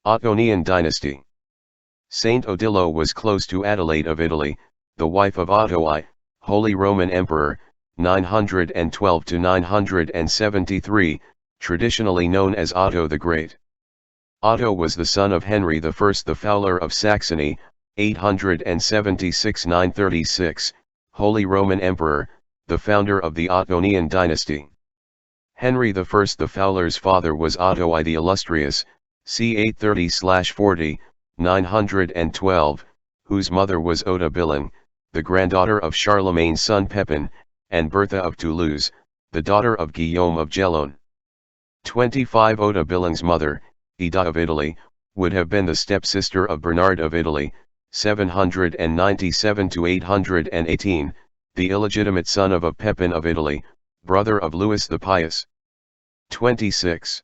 Ottonian Dynasty. Saint Odilo was close to Adelaide of Italy, the wife of Otto I, Holy Roman Emperor, 912 to 973, traditionally known as Otto the Great. Otto was the son of Henry I the Fowler of Saxony, 876–936, Holy Roman Emperor, the founder of the Ottonian Dynasty. Henry I the Fowler's father was Otto I the Illustrious, c. 830–40, 912, whose mother was Ota Billing, the granddaughter of Charlemagne's son Pepin, and Bertha of Toulouse, the daughter of Guillaume of Gelon. 25 Ota Billing's mother, Ida of Italy, would have been the stepsister of Bernard of Italy, 797–818, the illegitimate son of Pepin of Italy, brother of Louis the Pious. 26.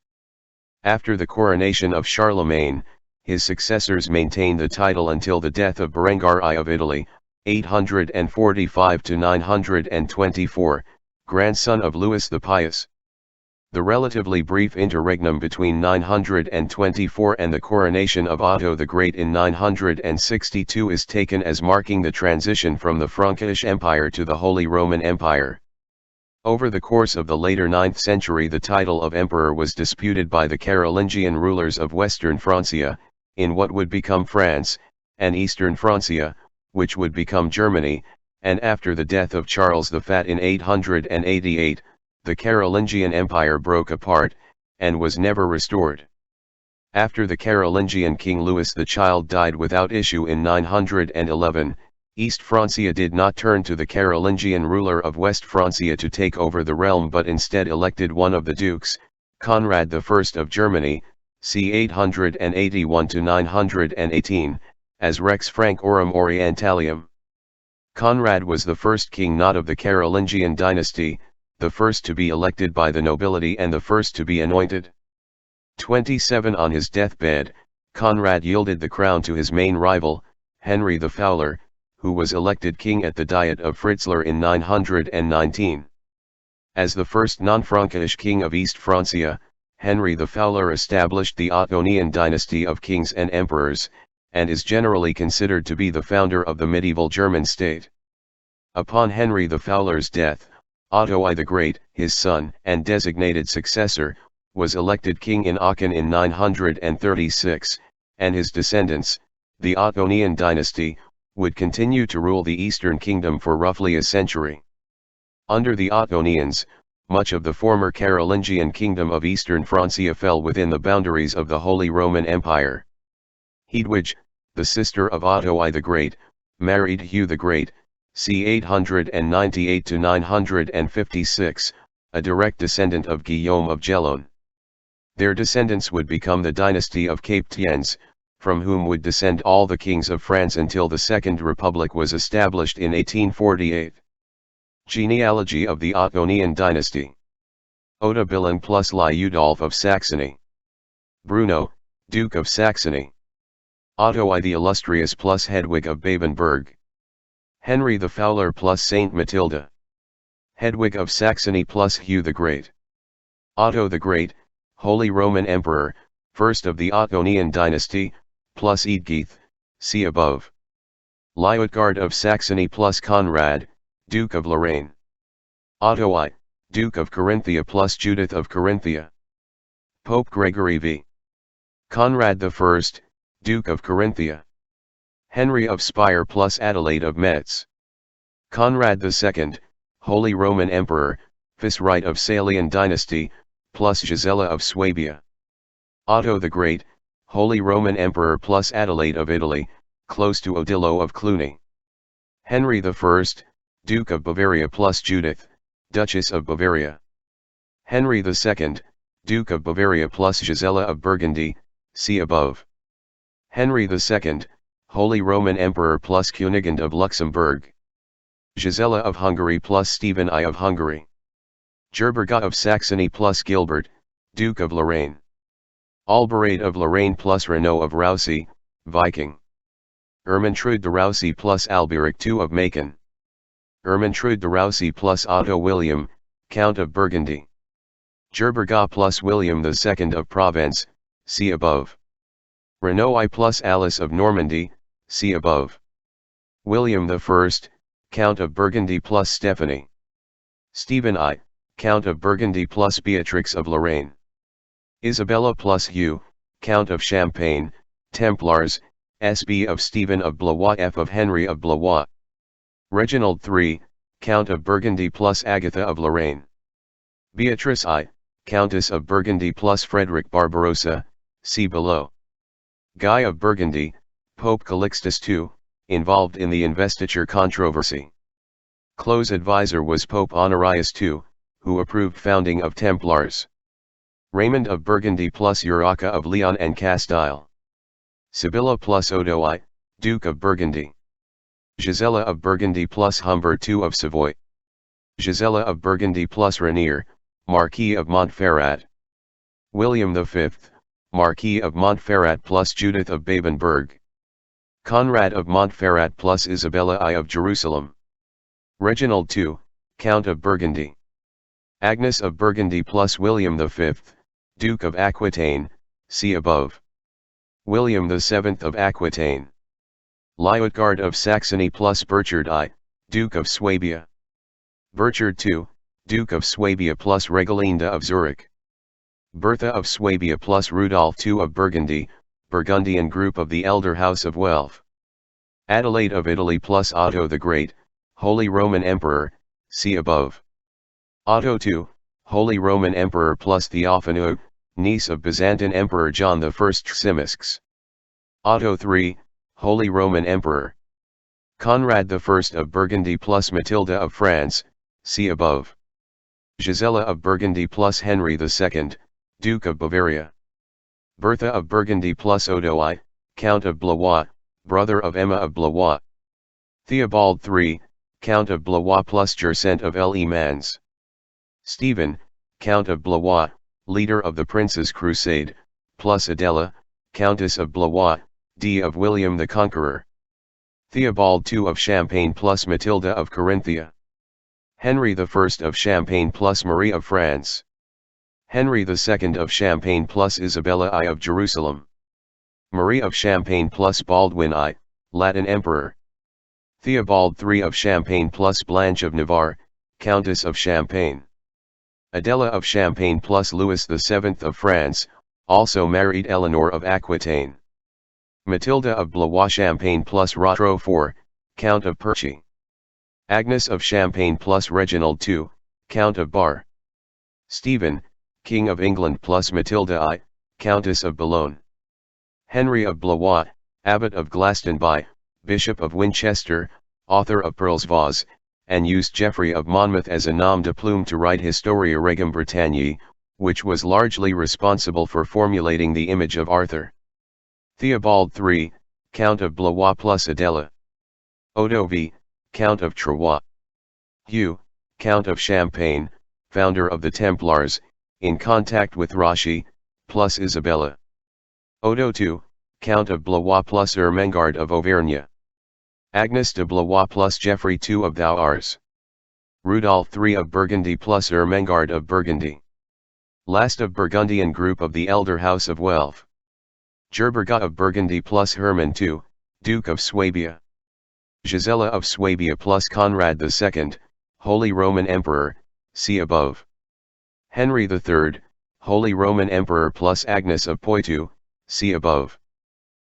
After the coronation of Charlemagne, his successors maintained the title until the death of Berengar I of Italy, 845–924, grandson of Louis the Pious. The relatively brief interregnum between 924 and the coronation of Otto the Great in 962 is taken as marking the transition from the Frankish Empire to the Holy Roman Empire. Over the course of the later 9th century the title of emperor was disputed by the Carolingian rulers of Western Francia, in what would become France, and Eastern Francia, which would become Germany, and after the death of Charles the Fat in 888, the Carolingian Empire broke apart, and was never restored. After the Carolingian King Louis the Child died without issue in 911, East Francia did not turn to the Carolingian ruler of West Francia to take over the realm but instead elected one of the dukes, Conrad I of Germany, c. 881–918, as Rex Francorum Orientalium. Conrad was the first king not of the Carolingian dynasty, the first to be elected by the nobility and the first to be anointed. 27 On his deathbed, Conrad yielded the crown to his main rival, Henry the Fowler, who was elected king at the Diet of Fritzlar in 919. As the first non-Frankish king of East Francia, Henry the Fowler established the Ottonian dynasty of kings and emperors, and is generally considered to be the founder of the medieval German state. Upon Henry the Fowler's death, Otto I the Great, his son and designated successor, was elected king in Aachen in 936, and his descendants, the Ottonian dynasty, would continue to rule the Eastern Kingdom for roughly a century. Under the Ottonians, much of the former Carolingian kingdom of Eastern Francia fell within the boundaries of the Holy Roman Empire. Hedwige, the sister of Otto I the Great, married Hugh the Great, c. 898–956, a direct descendant of Guillaume of Gelon. Their descendants would become the dynasty of Capetians, from whom would descend all the kings of France until the Second Republic was established in 1848. Genealogy of the Ottonian dynasty. Ota Billing plus Liudolf of Saxony. Bruno, Duke of Saxony. Otto I the Illustrious plus Hedwig of Babenberg. Henry the Fowler plus Saint Matilda. Hedwig of Saxony plus Hugh the Great. Otto the Great, Holy Roman Emperor, first of the Ottonian dynasty, plus Eadgith, see above. Liutgard of Saxony plus Conrad, Duke of Lorraine. Otto I, Duke of Carinthia plus Judith of Carinthia. Pope Gregory V. Conrad I, Duke of Carinthia. Henry of Speyer plus Adelaide of Metz. Conrad II, Holy Roman Emperor, Viceroy of Salian dynasty, plus Gisela of Swabia. Otto the Great, Holy Roman Emperor plus Adelaide of Italy, close to Odilo of Cluny. Henry I, Duke of Bavaria plus Judith, Duchess of Bavaria. Henry II, Duke of Bavaria plus Gisela of Burgundy, see above. Henry II, Holy Roman Emperor plus Kunigund of Luxembourg. Gisela of Hungary plus Stephen I of Hungary. Gerberga of Saxony plus Gilbert, Duke of Lorraine. Alberade of Lorraine plus Renaud of Roussy, Viking. Ermentrude de Roussy plus Alberic II of Macon. Ermentrude de Roussy plus Otto William, Count of Burgundy. Gerberga plus William II of Provence, see above. Renaud I plus Alice of Normandy, see above. William I, Count of Burgundy plus Stephanie. Stephen I, Count of Burgundy plus Beatrix of Lorraine. Isabella plus Hugh, Count of Champagne, Templars, S.B. of Stephen of Blois F. of Henry of Blois. Reginald III, Count of Burgundy plus Agatha of Lorraine. Beatrice I, Countess of Burgundy plus Frederick Barbarossa, see below. Guy of Burgundy, Pope Calixtus II, involved in the investiture controversy. Close advisor was Pope Honorius II, who approved founding of Templars. Raymond of Burgundy plus Urraca of Leon and Castile. Sibylla plus Odo I, Duke of Burgundy. Gisela of Burgundy plus Humbert II of Savoy. Gisela of Burgundy plus Rainier, Marquis of Montferrat. William V, Marquis of Montferrat plus Judith of Babenberg. Conrad of Montferrat plus Isabella I of Jerusalem. Reginald II, Count of Burgundy. Agnes of Burgundy plus William V, Duke of Aquitaine, see above. William VII of Aquitaine. Liutgard of Saxony plus Burchard I, Duke of Swabia. Burchard II, Duke of Swabia plus Regalinda of Zurich. Bertha of Swabia plus Rudolph II of Burgundy, Burgundian group of the elder House of Welf. Adelaide of Italy plus Otto the Great, Holy Roman Emperor, see above. Otto II, Holy Roman Emperor plus Theophanu, niece of Byzantine Emperor John I Tzimiskes. Otto III, Holy Roman Emperor. Conrad I of Burgundy plus Matilda of France, see above. Gisela of Burgundy plus Henry II, Duke of Bavaria. Bertha of Burgundy plus Odo I, Count of Blois, brother of Emma of Blois. Theobald III, Count of Blois plus Gercent of Le Mans. Stephen, Count of Blois, leader of the Prince's Crusade, plus Adela, Countess of Blois, D. of William the Conqueror. Theobald II of Champagne plus Matilda of Carinthia. Henry I of Champagne plus Marie of France. Henry II of Champagne plus Isabella I of Jerusalem. Marie of Champagne plus Baldwin I, Latin Emperor. Theobald III of Champagne plus Blanche of Navarre, Countess of Champagne. Adela of Champagne plus Louis VII of France, also married Eleanor of Aquitaine. Matilda of Blois Champagne plus Rotrou IV, Count of Perchy. Agnes of Champagne plus Reginald II, Count of Bar. Stephen, King of England plus Matilda I, Countess of Boulogne. Henry of Blois, Abbot of Glastonbury, Bishop of Winchester, author of Pearl's Vase, and used Geoffrey of Monmouth as a nom de plume to write Historia Regum Britanniae, which was largely responsible for formulating the image of Arthur. Theobald III, Count of Blois plus Adela. Odo V, Count of Troyes. Hugh, Count of Champagne, founder of the Templars, in contact with Rashi, plus Isabella. Odo II, Count of Blois plus Ermengarde of Auvergne. Agnes de Blois plus Geoffrey II of Thouars. Rudolph III of Burgundy plus Ermengarde of Burgundy. Last of Burgundian group of the elder House of Welf. Gerberga of Burgundy plus Hermann II, Duke of Swabia. Gisela of Swabia plus Conrad II, Holy Roman Emperor, see above. Henry III, Holy Roman Emperor plus Agnes of Poitou, see above.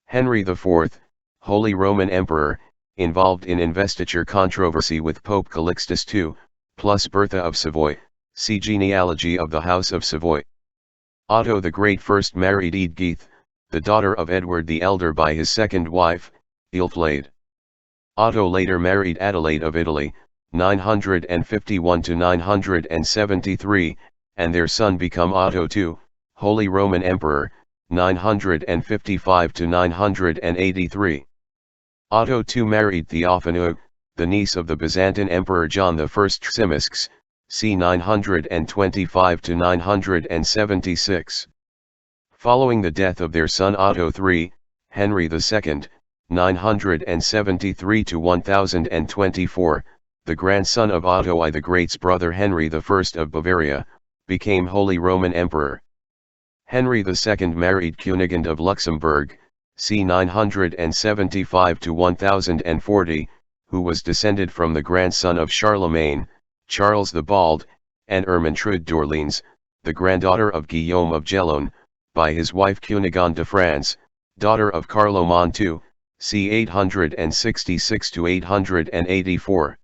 Henry IV, Holy Roman Emperor, involved in investiture controversy with Pope Calixtus II, plus Bertha of Savoy, see genealogy of the House of Savoy. Otto the Great first married Eadgyth, the daughter of Edward the Elder by his second wife, Ealfled. Otto later married Adelaide of Italy, 951 to 973, and their son became Otto II, Holy Roman Emperor, 955 to 983. Otto II married Theophanu, the niece of the Byzantine Emperor John I Tzimiskes, c. 925 to 976. Following the death of their son Otto III, Henry II, 973 to 1024, the grandson of Otto I the Great's brother Henry I of Bavaria, became Holy Roman Emperor. Henry II married Cunegund of Luxembourg, c. 975 to 1040, who was descended from the grandson of Charlemagne, Charles the Bald, and Ermentrude d'Orleans, the granddaughter of Guillaume of Gelon, by his wife Cunégonde de France, daughter of Carloman II, c. 866 to 884.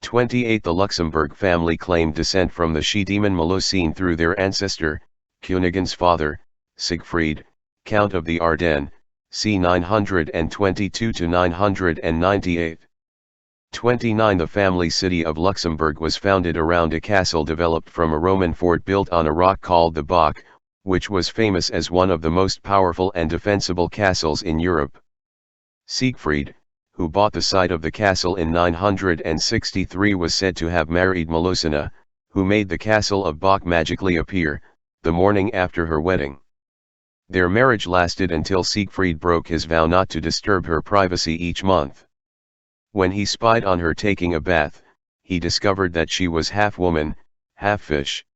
28. The Luxembourg family claimed descent from the she-demon Melusine through their ancestor, Cunégonde's father, Siegfried, Count of the Ardennes, c. 922 to 998. 29. The family city of Luxembourg was founded around a castle developed from a Roman fort built on a rock called the Bock, which was famous as one of the most powerful and defensible castles in Europe. Siegfried, who bought the site of the castle in 963, was said to have married Melusina, who made the castle of Bock magically appear, the morning after her wedding. Their marriage lasted until Siegfried broke his vow not to disturb her privacy each month. When he spied on her taking a bath, he discovered that she was half woman, half fish.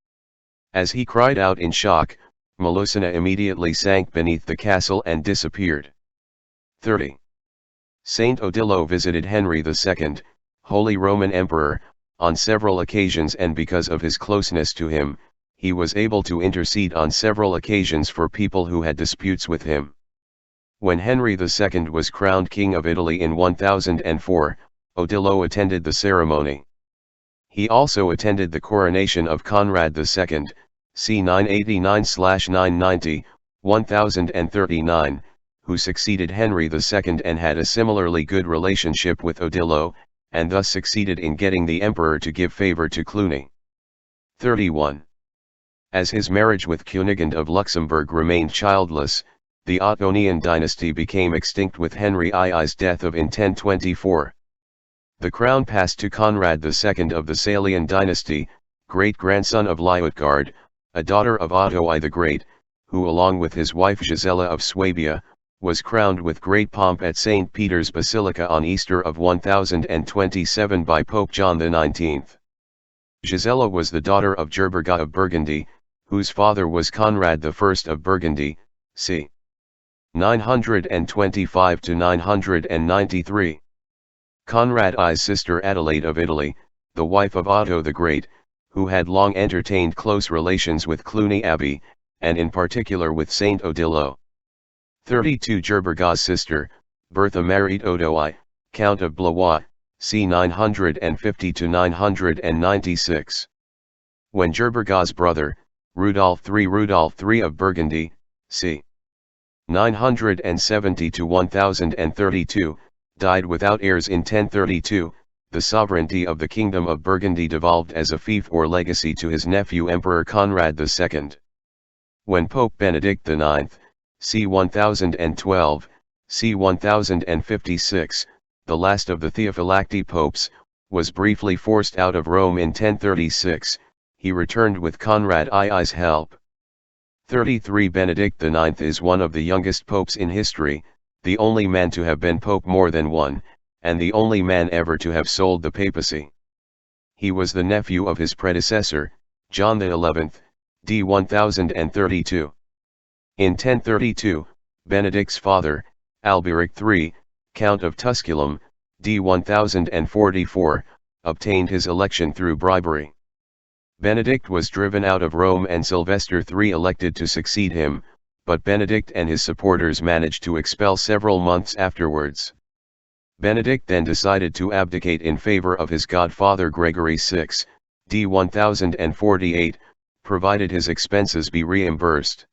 As he cried out in shock, Melusina immediately sank beneath the castle and disappeared. 30. Saint Odilo visited Henry II, Holy Roman Emperor, on several occasions, and because of his closeness to him, he was able to intercede on several occasions for people who had disputes with him. When Henry II was crowned King of Italy in 1004, Odilo attended the ceremony. He also attended the coronation of Conrad II, c. 989/990, 1039, who succeeded Henry II and had a similarly good relationship with Odilo, and thus succeeded in getting the emperor to give favor to Cluny. 31. As his marriage with Cunégonde of Luxembourg remained childless, the Ottonian Dynasty became extinct with Henry II's death in 1024. The crown passed to Conrad II of the Salian dynasty, great-grandson of Liutgard, a daughter of Otto I the Great, who along with his wife Gisela of Swabia, was crowned with great pomp at St. Peter's Basilica on Easter of 1027 by Pope John XIX. Gisela was the daughter of Gerberga of Burgundy, whose father was Conrad I of Burgundy, c. 925 to 993. Conrad I's sister Adelaide of Italy, the wife of Otto the Great, who had long entertained close relations with Cluny Abbey, and in particular with Saint Odilo. 32. Gerberga's sister, Bertha married Odo I, Count of Blois, c. 950 to 996. When Gerberga's brother, Rudolf III of Burgundy, c. 970 to 1032, died without heirs in 1032, the sovereignty of the Kingdom of Burgundy devolved as a fief or legacy to his nephew Emperor Conrad II. When Pope Benedict IX, c. 1012, c. 1056, the last of the Theophylacti popes, was briefly forced out of Rome in 1036, he returned with Conrad II's help. 33. Benedict IX is one of the youngest popes in history, the only man to have been pope more than one, and the only man ever to have sold the papacy. He was the nephew of his predecessor, John XI, d. 1032. In 1032, Benedict's father, Alberic III, Count of Tusculum, d. 1044, obtained his election through bribery. Benedict was driven out of Rome and Sylvester III elected to succeed him, but Benedict and his supporters managed to expel several months afterwards. Benedict then decided to abdicate in favor of his godfather Gregory VI, d. 1048, provided his expenses be reimbursed.